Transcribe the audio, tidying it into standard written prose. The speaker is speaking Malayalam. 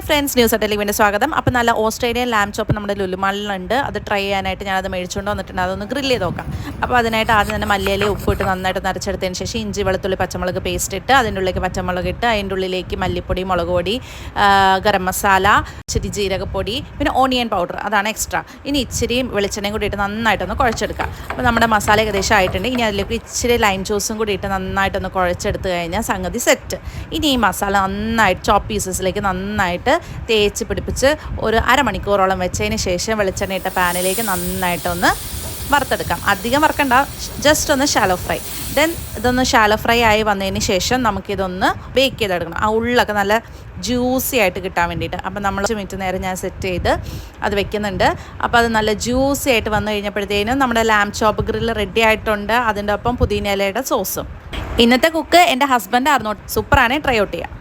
ഫ്രണ്ട്സ്, ന്യൂസ് അറ്റലിവിൻ്റെ സ്വാഗതം. അപ്പോൾ നല്ല ഓസ്ട്രേലിയൻ ലാം ചോപ്പ് നമ്മുടെ ലുലുമാളിലുണ്ട്. അത് ട്രൈ ചെയ്യാനായിട്ട് ഞാനത് മേടിച്ചുകൊണ്ട് വന്നിട്ടുണ്ട്. അതൊന്ന് ഗ്രില്ല് ചെയ്ത് നോക്കാം. അപ്പോൾ അതിനായിട്ട് ആദ്യം തന്നെ മല്ലിയില ഉപ്പിട്ട് നന്നായിട്ട് നരച്ചെടുത്തതിന് ശേഷം ഇഞ്ചി വെളുത്തുള്ളി പച്ചമുളക് പേസ്റ്റ് ഇട്ട് അതിൻ്റെ ഉള്ളിലേക്ക് പച്ചമുളക് ഇട്ട് അതിൻ്റെ ഉള്ളിലേക്ക് മല്ലിപ്പൊടി, മുളക് പൊടി, ഗരം മസാല, ഇച്ചിരി ജീരകപ്പൊടി, പിന്നെ ഓണിയൻ പൗഡർ, അതാണ് എക്സ്ട്രാ. ഇനി ഇച്ചിരി വെളിച്ചെണ്ണയും കൂടി ഇട്ട് നന്നായിട്ടൊന്ന് കുഴച്ചെടുക്കാം. അപ്പോൾ നമ്മുടെ മസാല ഏകദേശം ആയിട്ടുണ്ട്. ഇനി അതിലേക്ക് ഇച്ചിരി ലൈം ജ്യൂസും കൂടി ഇട്ട് നന്നായിട്ടൊന്ന് കുഴച്ചെടുത്ത് കഴിഞ്ഞാൽ സംഗതി സെറ്റ്. ഇനി ഈ മസാല നന്നായിട്ട് ചോപ്പ് പീസസിലേക്ക് നന്നായിട്ട് തേച്ച് പിടിപ്പിച്ച് ഒരു അരമണിക്കൂറോളം വെച്ചതിന് ശേഷം വെളിച്ചെണ്ണ ഇട്ട പാനിലേക്ക് നന്നായിട്ടൊന്ന് വറുത്തെടുക്കാം. അധികം വറുക്കണ്ട, ജസ്റ്റ് ഒന്ന് ഷാലോ ഫ്രൈ. ദെൻ ഇതൊന്ന് ഷാലോ ഫ്രൈ ആയി വന്നതിന് ശേഷം നമുക്കിതൊന്ന് ബേക്ക് ചെയ്തെടുക്കണം. ആ ഉള്ളൊക്കെ നല്ല ജ്യൂസി ആയിട്ട് കിട്ടാൻ വേണ്ടിയിട്ട്. അപ്പം നമ്മൾ 5 മിനിറ്റ് നേരം ഞാൻ സെറ്റ് ചെയ്ത് അത് വെക്കുന്നുണ്ട്. അപ്പോൾ അത് നല്ല ജ്യൂസി ആയിട്ട് വന്നു കഴിഞ്ഞപ്പോഴത്തേനും നമ്മുടെ ലാം ചോപ്പ് ഗ്രില്ല് റെഡി ആയിട്ടുണ്ട്. അതിൻ്റെ ഒപ്പം പുതിന ഇലയുടെ സോസും. ഇന്നത്തെ കുക്ക് എൻ്റെ ഹസ്ബൻഡ് ആയിരുന്നു. സൂപ്പറാണ്, ട്രൈ ഔട്ട് ചെയ്യാം.